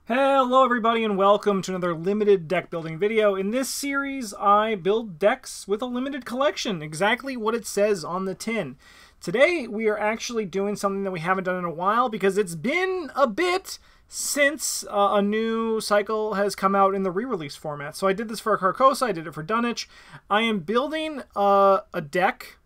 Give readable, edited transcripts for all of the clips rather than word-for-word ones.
Hello everybody and welcome to another limited deck building video. In this series I build decks with a limited collection, exactly what it says on the tin. Today we are actually doing something that we haven't done in a while because it's been a bit since a new cycle has come out in the re-release format. So I did this for Carcosa, I did it for Dunwich. I am building a deck,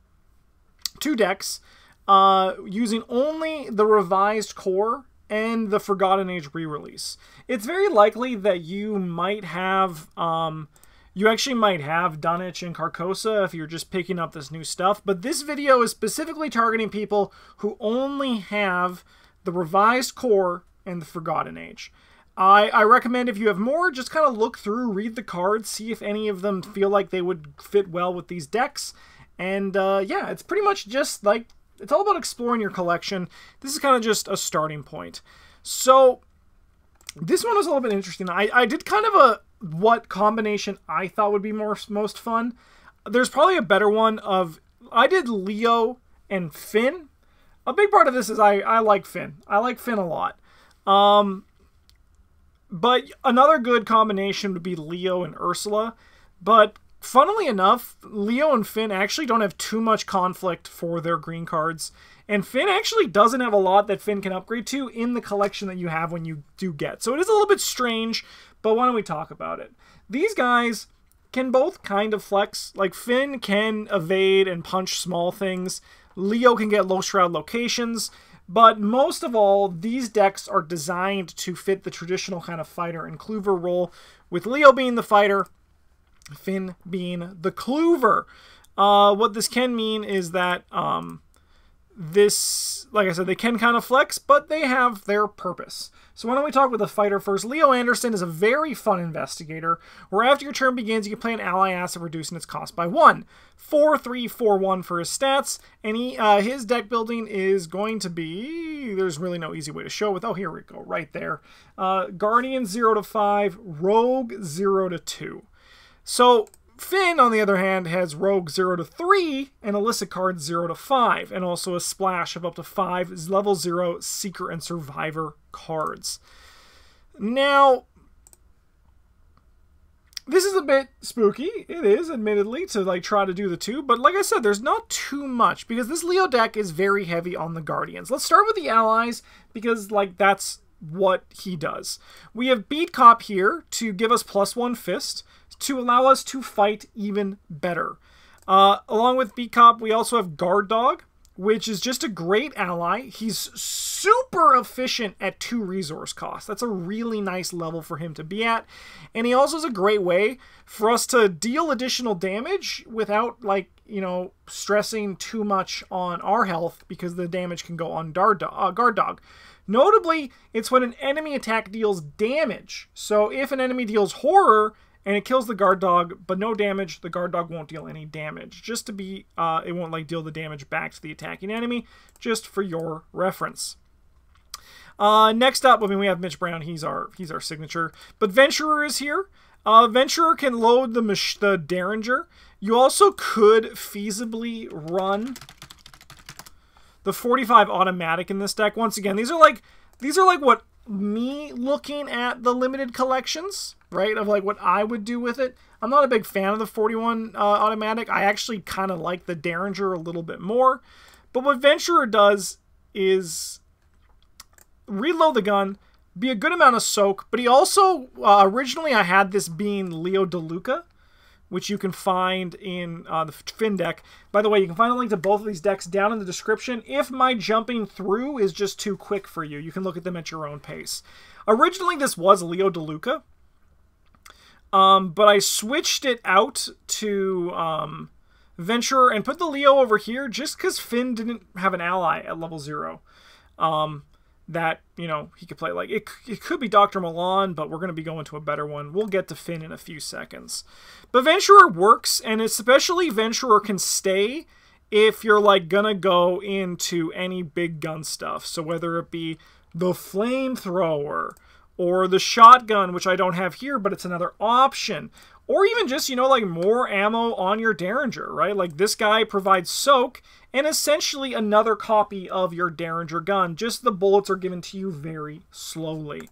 two decks, using only the revised core and the Forgotten Age re-release. It's very likely that you might have, you actually might have Dunwich and Carcosa if you're just picking up this new stuff, but this video is specifically targeting people who only have the revised core and the Forgotten Age. I recommend if you have more, just kind of look through, read the cards, see if any of them feel like they would fit well with these decks, and yeah, it's pretty much just like, it's all about exploring your collection. This is kind of just a starting point. So this one was a little bit interesting. I did kind of a what combination I thought would be most fun. There's probably a better one of, I did Leo and Finn. A big part of this is I like Finn. I like Finn a lot. But another good combination would be Leo and Ursula. But funnily enough, Leo and Finn actually don't have too much conflict for their green cards. And Finn actually doesn't have a lot that Finn can upgrade to in the collection that you have when you do get. So it is a little bit strange, but why don't we talk about it? These guys can both kind of flex. Like Finn can evade and punch small things. Leo can get low shroud locations. But most of all, these decks are designed to fit the traditional kind of fighter and clover role, with Leo being the fighter, Finn being the clover. What this can mean is that this, like I said, they can kind of flex, but they have their purpose. So why don't we talk with the fighter first. Leo Anderson is a very fun investigator, where after your turn begins, you can play an ally asset reducing its cost by 1. 4/3/4/1 for his stats, and his deck building is going to be, there's really no easy way to show with, oh, here we go, right there. Guardian 0 to 5, Rogue 0 to 2. So Finn, on the other hand, has Rogue 0 to 3 and illicit cards 0 to 5, and also a splash of up to 5 level 0 Seeker and Survivor cards. Now, this is a bit spooky. It is, admittedly, to like try to do the two, but like I said, there's not too much because this Leo deck is very heavy on the Guardians. Let's start with the allies because like that's what he does. We have Beat Cop here to give us +1 fist, to allow us to fight even better. Along with Beat Cop, we also have Guard Dog, which is just a great ally. He's super efficient at 2 resource costs. That's a really nice level for him to be at. And he also is a great way for us to deal additional damage without, like, you know, stressing too much on our health because the damage can go on Guard Dog. Notably, it's when an enemy attack deals damage. So if an enemy deals horror, and it kills the Guard Dog, but no damage, the Guard Dog won't deal any damage. Just to be, it won't like deal the damage back to the attacking enemy, just for your reference. Next up, I mean, we have Mitch Brown, he's our signature. But Venturer is here. Venturer can load the Derringer. You also could feasibly run the 45 automatic in this deck. Once again, these are like what me looking at the limited collections, right, of like what I would do with it. I'm not a big fan of the 41 automatic. I actually kind of like the Derringer a little bit more. But what Venturer does is reload the gun, be a good amount of soak, but he also, originally I had this being Leo DeLuca, which you can find in the Finn deck. By the way, you can find a link to both of these decks down in the description. If my jumping through is just too quick for you, you can look at them at your own pace. Originally, this was Leo DeLuca, but I switched it out to Venturer and put the Leo over here just because Finn didn't have an ally at level 0. That, you know, he could play. Like, it could be Dr. Milan, but we're going to be going to a better one. We'll get to Finn in a few seconds. But Venturer works, and especially Venturer can stay if you're, like, going to go into any big gun stuff. So whether it be the flamethrower or the shotgun, which I don't have here, but it's another option. Or even just, you know, like more ammo on your Derringer, right? Like this guy provides soak and essentially another copy of your Derringer gun. Just the bullets are given to you very slowly.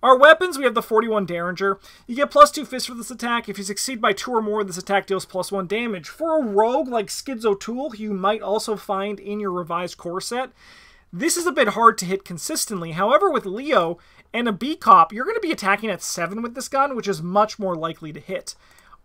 Our weapons, we have the 41 Derringer. You get +2 fists for this attack. If you succeed by 2 or more, this attack deals +1 damage. For a rogue like Schizo Tool, who you might also find in your revised core set, this is a bit hard to hit consistently. However, with Leo and a B-Cop, you're going to be attacking at 7 with this gun, which is much more likely to hit.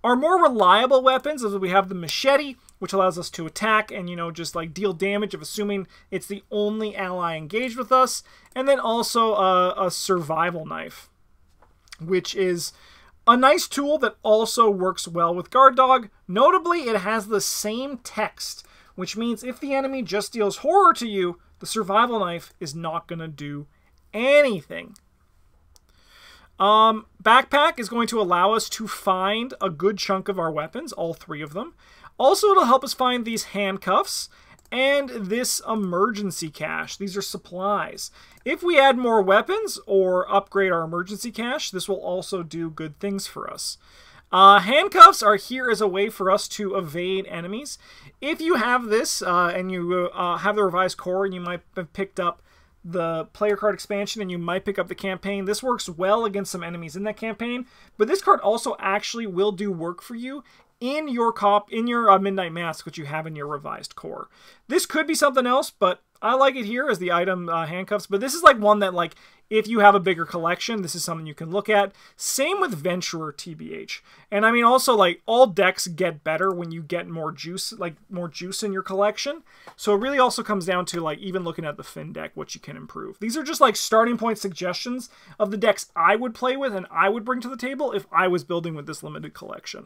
Our more reliable weapons is we have the Machete, which allows us to attack and, you know, just like deal damage of assuming it's the only ally engaged with us. And then also a Survival Knife, which is a nice tool that also works well with Guard Dog. Notably, it has the same text, which means if the enemy just deals horror to you, the Survival Knife is not going to do anything. Backpack is going to allow us to find a good chunk of our weapons, all 3 of them. Also, it'll help us find these handcuffs and this emergency cache. These are supplies. If we add more weapons or upgrade our emergency cache, this will also do good things for us. Handcuffs are here as a way for us to evade enemies. If you have this and you have the revised core and you might have picked up the player card expansion and you might pick up the campaign, this works well against some enemies in that campaign, but this card also actually will do work for you in your Midnight Mask, which you have in your revised core. This could be something else, but I like it here as the item handcuffs. But this is like one that, like, if you have a bigger collection, this is something you can look at. Same with Venturer, TBH. And I mean, also, like, all decks get better when you get more juice, in your collection. So it really also comes down to, like, even looking at the Finn deck, what you can improve. These are just like starting point suggestions of the decks I would play with and I would bring to the table if I was building with this limited collection.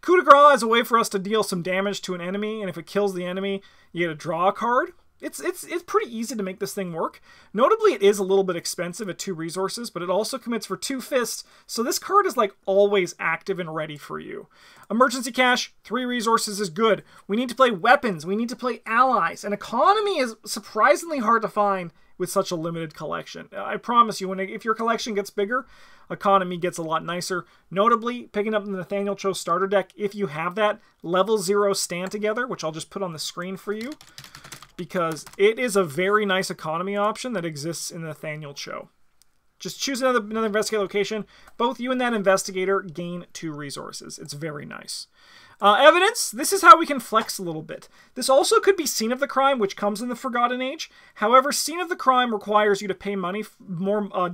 Coup de Grace is a way for us to deal some damage to an enemy, and if it kills the enemy, you get to draw a card. It's pretty easy to make this thing work. Notably, it is a little bit expensive at 2 resources, but it also commits for 2 fists, so this card is like always active and ready for you. Emergency cache, 3 resources is good. We need to play weapons, we need to play allies, and economy is surprisingly hard to find with such a limited collection. I promise you, if your collection gets bigger, economy gets a lot nicer. Notably, picking up the Nathaniel Cho starter deck, if you have that, level 0 stand together, which I'll just put on the screen for you, because it is a very nice economy option that exists in Nathaniel Cho. Just choose another investigator location. Both you and that investigator gain 2 resources. It's very nice. Evidence, this is how we can flex a little bit. This also could be Scene of the Crime, which comes in the Forgotten Age. However, Scene of the Crime requires you to pay money,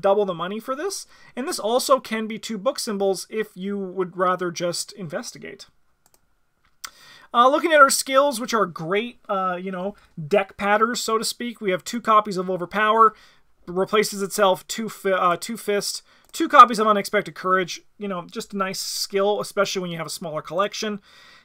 double the money for this. And this also can be 2 book symbols if you would rather just investigate. Looking at our skills, which are great, deck patterns, so to speak. We have 2 copies of Overpower, replaces itself, 2 Fist, 2 copies of Unexpected Courage. Just a nice skill, especially when you have a smaller collection.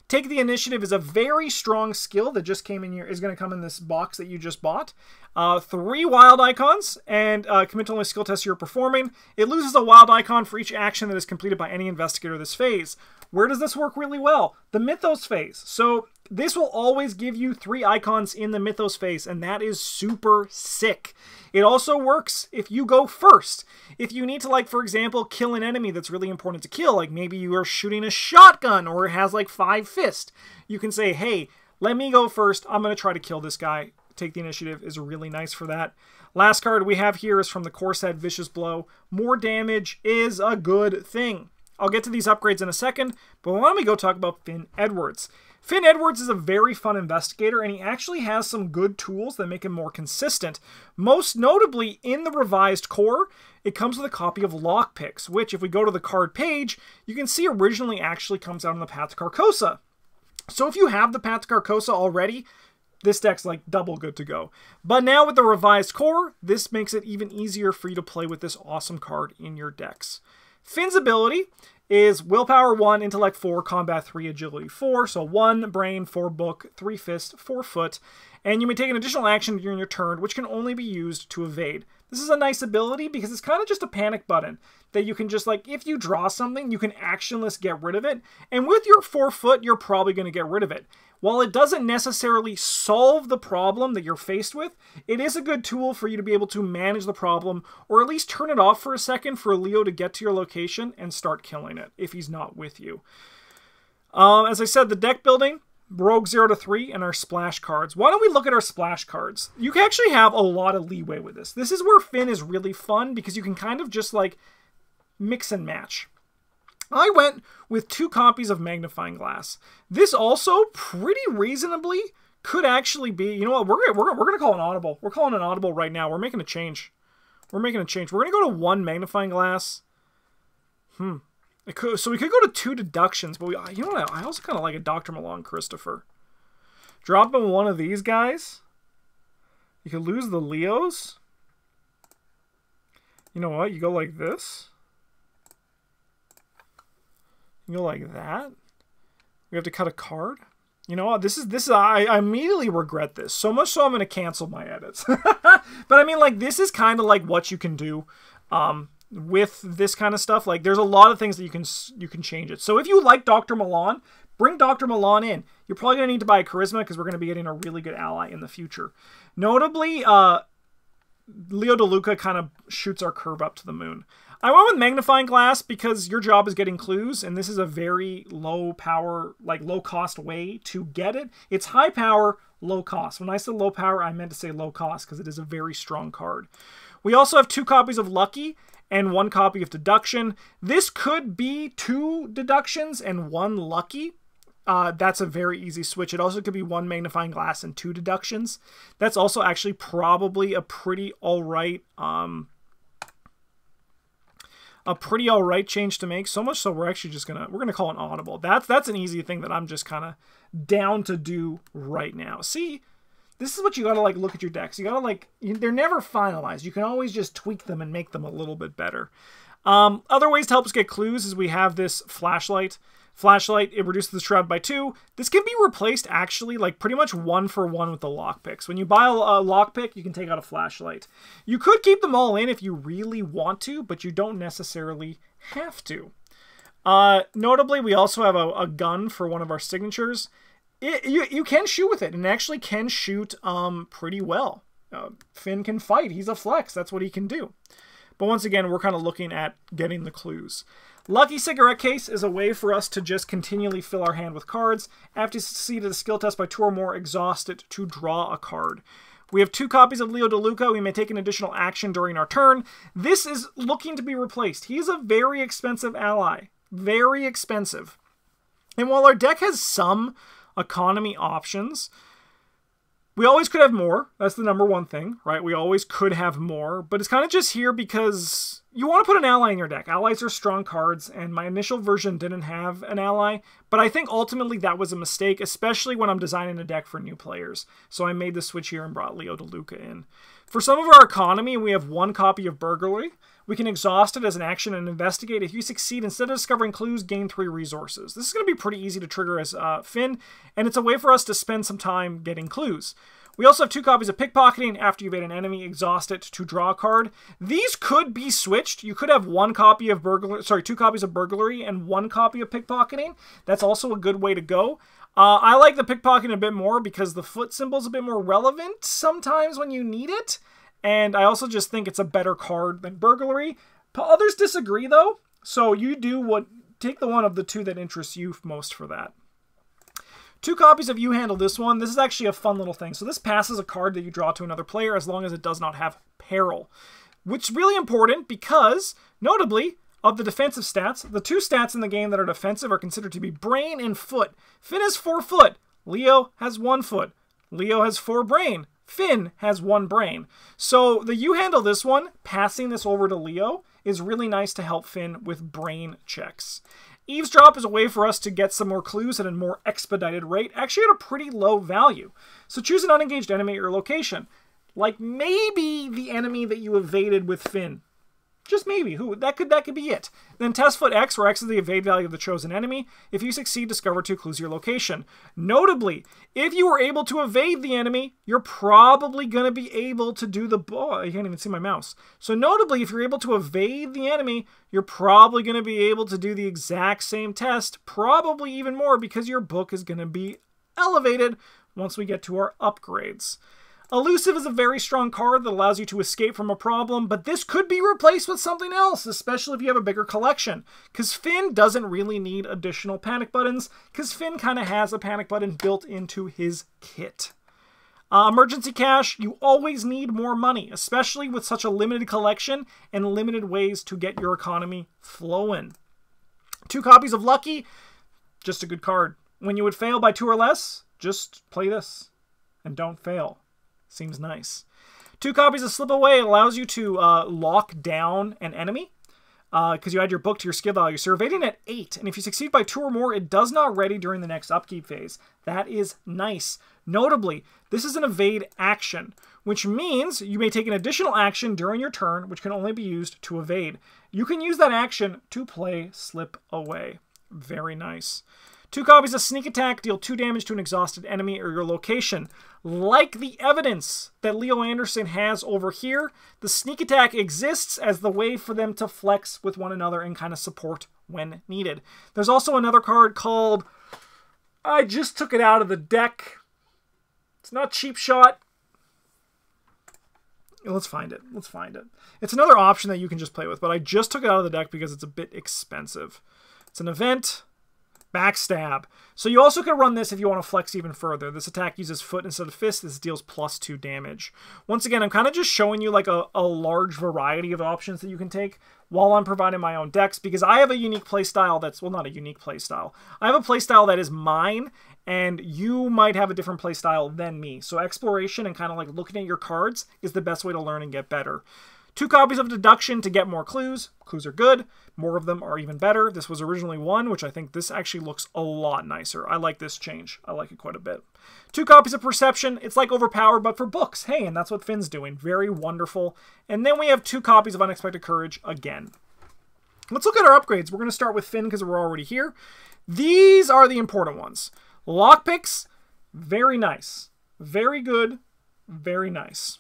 Take the Initiative is a very strong skill that just came in here, is going to come in this box that you just bought. 3 wild icons, and commit to only skill tests you're performing. It loses a wild icon for each action that is completed by any investigator this phase. Where does this work really well? The Mythos phase. So this will always give you 3 icons in the Mythos phase, and that is super sick. It also works if you go first. If you need to, like, for example, kill an enemy that's really important to kill, like maybe you are shooting a shotgun or it has like 5 fists, you can say, hey, let me go first. I'm going to try to kill this guy. Take the Initiative is really nice for that. Last card we have here is from the core set, Vicious Blow. More damage is a good thing. I'll get to these upgrades in a second, but why don't we go talk about Finn Edwards. Finn Edwards is a very fun investigator, and he actually has some good tools that make him more consistent. Most notably, in the revised core, it comes with a copy of Lockpicks, which, if we go to the card page, you can see originally actually comes out on the Path to Carcosa. So if you have the Path to Carcosa already, this deck's like double good to go. But now with the revised core, this makes it even easier for you to play with this awesome card in your decks. Finn's ability is Willpower 1, Intellect 4, Combat 3, Agility 4. So 1 Brain, 4 Book, 3 Fist, 4 Foot. And you may take an additional action during your turn, which can only be used to evade. This is a nice ability because it's kind of just a panic button that you can just, like, if you draw something, you can actionless get rid of it. And with your 4 Foot, you're probably going to get rid of it. While it doesn't necessarily solve the problem that you're faced with, it is a good tool for you to be able to manage the problem, or at least turn it off for a second for Leo to get to your location and start killing it if he's not with you. As I said, the deck building, Rogue 0 to 3, and our splash cards. Why don't we look at our splash cards? You can actually have a lot of leeway with this. This is where Finn is really fun, because you can kind of just like mix and match. I went with 2 copies of Magnifying Glass. This also pretty reasonably could actually be, you know what, we're going to call an audible. We're calling an audible right now. We're making a change. We're going to go to 1 Magnifying Glass. So we could go to 2 deductions, but you know what, I also kind of like a Dr. Milan Christopher. Drop in one of these guys. You could lose the Leos. You know what, you go like this. You go like that. We have to cut a card. You know what? I immediately regret this. So much so I'm going to cancel my edits. But I mean, like, this is kind of like what you can do with this kind of stuff. Like, there's a lot of things that you can change it. So if you like Dr. Milan, bring Dr. Milan in. You're probably going to need to buy a Charisma because we're going to be getting a really good ally in the future. Notably, Leo DeLuca kind of shoots our curve up to the moon. I went with Magnifying Glass because your job is getting clues, and this is a very low power, like low cost way to get it. It's high power, low cost. When I said low power, I meant to say low cost because it is a very strong card. We also have 2 copies of Lucky and 1 copy of Deduction. This could be 2 Deductions and 1 Lucky. That's a very easy switch. It also could be 1 Magnifying Glass and 2 Deductions. That's also actually probably a pretty alright change to make. So much so we're actually just we're gonna call an audible. That's an easy thing that I'm just kind of down to do right now. See, this is what you gotta like look at your decks. You gotta like, they're never finalized. You can always just tweak them and make them a little bit better. Other ways to help us get clues is we have this flashlight. Flashlight, it reduces the shroud by 2. This can be replaced actually like pretty much 1 for 1 with the lockpicks. When you buy a lockpick, you can take out a flashlight. You could keep them all in if you really want to, but you don't necessarily have to. Notably, we also have a gun for one of our signatures. You can shoot with it, and it actually can shoot pretty well. Finn can fight. He's a flex. That's what he can do. But once again, we're kind of looking at getting the clues. Lucky Cigarette Case is a way for us to just continually fill our hand with cards. After you succeed at a skill test by 2 or more, exhaust it to draw a card. We have 2 copies of Leo DeLuca. We may take an additional action during our turn. This is looking to be replaced. He is a very expensive ally. Very expensive. And while our deck has some economy options, we always could have more. That's the #1 thing, right? We always could have more, but it's kind of just here because you want to put an ally in your deck. Allies are strong cards, and my initial version didn't have an ally, but I think ultimately that was a mistake, especially when I'm designing a deck for new players. So I made the switch here and brought Leo DeLuca in. For some of our economy, we have 1 copy of Burglary. We can exhaust it as an action and investigate. If you succeed, instead of discovering clues, gain 3 resources. This is going to be pretty easy to trigger as Finn, and it's a way for us to spend some time getting clues. We also have 2 copies of Pickpocketing. After you evade an enemy, exhaust it to draw a card. These could be switched. You could have 2 copies of Burglary and 1 copy of Pickpocketing. That's also a good way to go. I like the Pickpocketing a bit more because the foot symbol is a bit more relevant sometimes when you need it. And I also just think it's a better card than Burglary. Others disagree, though. So you take the one of the 2 that interests you most for that. 2 copies of You Handle This One. This is actually a fun little thing. So this passes a card that you draw to another player as long as it does not have peril. Which is really important because, notably, of the defensive stats, the 2 stats in the game that are defensive are considered to be brain and foot. Finn has 4 foot. Leo has 1 foot. Leo has 4 brain. Finn has 1 brain. So the You Handle This One, passing this over to Leo, is really nice to help Finn with brain checks. Eavesdrop is a way for us to get some more clues at a more expedited rate, actually at a pretty low value. So choose an unengaged enemy at your location. Like maybe the enemy that you evaded with Finn. Just maybe. That could be it. Then test foot X, where X is the evade value of the chosen enemy. If you succeed, discover 2 clues to your location. Notably, if you were able to evade the enemy, you're probably going to be able to do the... Oh, I can't even see my mouse. So notably, if you're able to evade the enemy, you're probably going to be able to do the exact same test, probably even more, because your book is going to be elevated once we get to our upgrades. Elusive is a very strong card that allows you to escape from a problem, but this could be replaced with something else, especially if you have a bigger collection, because Finn doesn't really need additional panic buttons, because Finn kind of has a panic button built into his kit. Emergency cash, you always need more money, especially with such a limited collection and limited ways to get your economy flowing. 2 copies of Lucky, just a good card. When you would fail by 2 or less, just play this and don't fail. Seems nice. 2 copies of Slip Away allows you to lock down an enemy because you add your book to your skill value. So you're evading at 8, and if you succeed by 2 or more, it does not ready during the next upkeep phase. That is nice. Notably, this is an evade action, which means you may take an additional action during your turn, which can only be used to evade. You can use that action to play Slip Away. Very nice. 2 copies of Sneak Attack deal 2 damage to an exhausted enemy or your location. Like the evidence that Leo Anderson has over here, the Sneak Attack exists as the way for them to flex with one another and kind of support when needed. There's also another card called... I just took it out of the deck. It's not Cheap Shot. Let's find it. Let's find it. It's another option that you can just play with, but I just took it out of the deck because it's a bit expensive. It's an event... Backstab. So you also can run this if you want to flex even further. This attack uses foot instead of fist. This deals +2 damage. Once again, I'm kind of just showing you like a large variety of options that you can take while I'm providing my own decks, because I have a unique playstyle that's, well, not a unique playstyle. I have a playstyle that is mine, and you might have a different playstyle than me. So exploration and kind of like looking at your cards is the best way to learn and get better. 2 copies of Deduction to get more clues. Clues are good. More of them are even better. This was originally 1, which I think this actually looks a lot nicer. I like this change. I like it quite a bit. 2 copies of Perception. It's like Overpower, but for books. Hey, and that's what Finn's doing. Very wonderful. And then we have 2 copies of Unexpected Courage again. Let's look at our upgrades. We're going to start with Finn because we're already here. These are the important ones. Lockpicks, very nice. Very good. Very nice.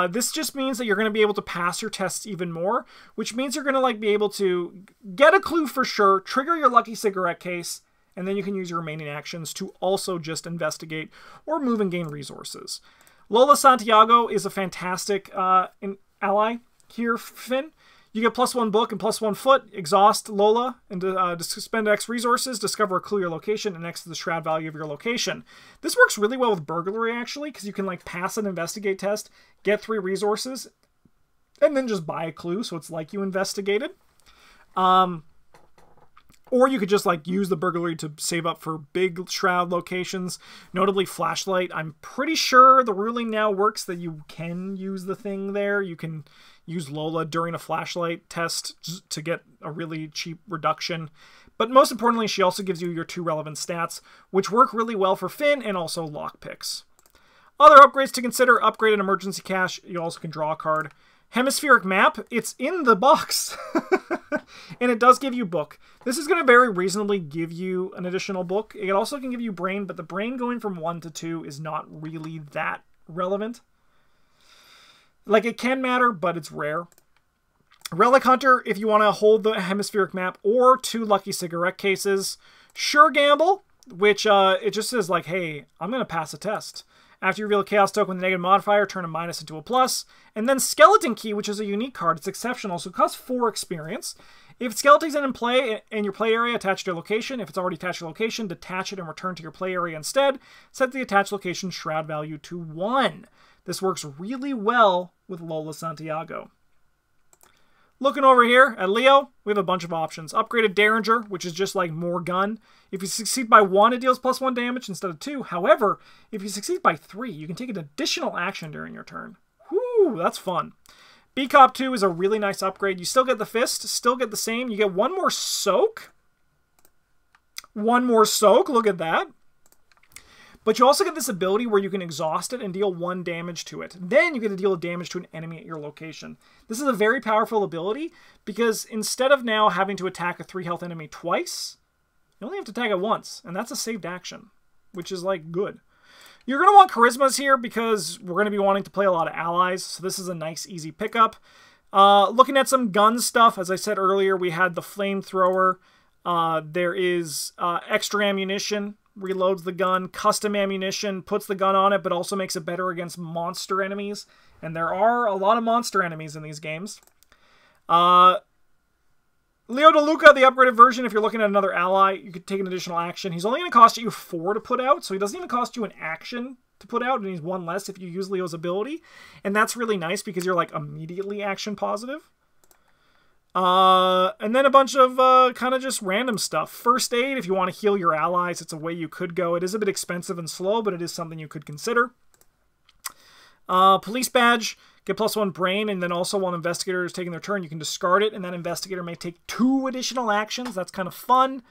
This just means that you're going to be able to pass your tests even more, which means you're going to like be able to get a clue for sure, trigger your lucky cigarette case, and then you can use your remaining actions to also just investigate or move and gain resources. Lola Santiago is a fantastic ally here, Finn. You get +1 book and +1 foot, exhaust Lola, and spend X resources, discover a clue your location, and X to the shroud value of your location. This works really well with burglary, actually, because you can like pass an investigate test, get 3 resources, and then just buy a clue, so it's like you investigated. Or you could just like use the burglary to save up for big shroud locations, notably flashlight. I'm pretty sure the ruling now works that you can use the thing there. You can use Lola during a flashlight test to get a really cheap reduction. But most importantly, she also gives you your 2 relevant stats, which work really well for Finn and also lockpicks. Other upgrades to consider: upgraded emergency cash. You also can draw a card. Hemispheric map, it's in the box. And it does give you book. This is going to very reasonably give you an additional book. It also can give you brain, but the brain going from 1 to 2 is not really that relevant. Like, it can matter, but it's rare. Relic Hunter, if you want to hold the hemispheric map, or 2 lucky cigarette cases. Sure Gamble, which it just says like, hey, I'm going to pass a test. After you reveal a Chaos token with a negative modifier, turn a minus into a plus. And then Skeleton Key, which is a unique card. It's exceptional, so it costs 4 experience. If Skeleton's in play in your play area, attach to your location. If it's already attached to your location, detach it and return to your play area instead. Set the attached location shroud value to 1. This works really well with Lola Santiago. Looking over here at Leo, we have a bunch of options. Upgraded Derringer, which is just like more gun. If you succeed by 1, it deals +1 damage instead of 2. However, if you succeed by 3, you can take an additional action during your turn. Whoo, that's fun. B-Cop 2 is a really nice upgrade. You still get the fist, still get the same. You get 1 more soak. 1 more soak, look at that. But you also get this ability where you can exhaust it and deal 1 damage to it. Then you get to deal damage to an enemy at your location. This is a very powerful ability because instead of now having to attack a 3 health enemy twice, you only have to attack it once, and that's a saved action, which is like good. You're going to want charismas here because we're going to be wanting to play a lot of allies, so this is a nice easy pickup. Looking at some gun stuff, as I said earlier, we had the flamethrower. There is extra ammunition, reloads the gun, custom ammunition, puts the gun on it, but also makes it better against monster enemies. And there are a lot of monster enemies in these games. Leo DeLuca, the upgraded version, if you're looking at another ally, you could take an additional action. He's only going to cost you 4 to put out, so he doesn't even cost you an action to put out, and he's 1 less if you use Leo's ability. And that's really nice because you're, like, immediately action positive. And then a bunch of kind of just random stuff. First aid, if you want to heal your allies, it's a way you could go. It is a bit expensive and slow, but it is something you could consider. Police badge, get +1 brain, and then also while Investigator is taking their turn, you can discard it, and that Investigator may take 2 additional actions. That's kind of fun.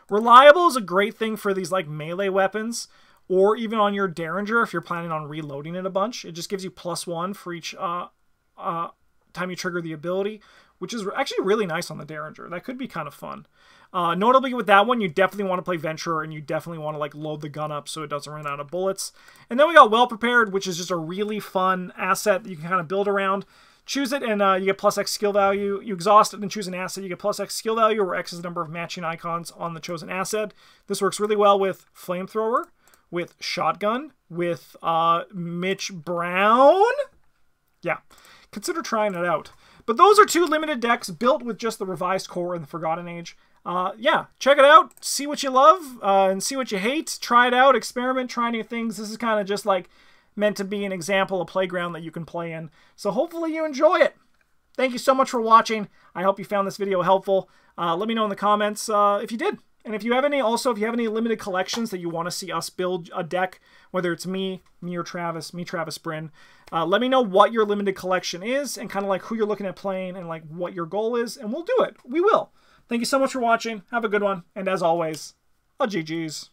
Reliable is a great thing for these like melee weapons, or even on your Derringer if you're planning on reloading it a bunch. It just gives you +1 for each time you trigger the ability, which is actually really nice on the Derringer. That could be kind of fun. Notably with that one, you definitely want to play Venturer, and you definitely want to like load the gun up so it doesn't run out of bullets. And then we got Well Prepared, which is just a really fun asset that you can kind of build around. Choose it, and you get +X skill value. You exhaust it and choose an asset, you get +X skill value, where X is the number of matching icons on the chosen asset. This works really well with Flamethrower, with Shotgun, with Mitch Brown. Yeah, consider trying it out. But those are 2 limited decks built with just the revised core and the Forgotten Age. Yeah, check it out, see what you love, and see what you hate. Try it out, experiment, try new things. This is kind of just like meant to be an example, a playground that you can play in. So hopefully you enjoy it. Thank you so much for watching. I hope you found this video helpful. Let me know in the comments if you did. And if you have any, also, if you have any limited collections that you want to see us build a deck, whether it's me or Travis, Travis Bryn, let me know what your limited collection is and kind of like who you're looking at playing and like what your goal is, and we'll do it. We will. Thank you so much for watching. Have a good one. And as always, GG's.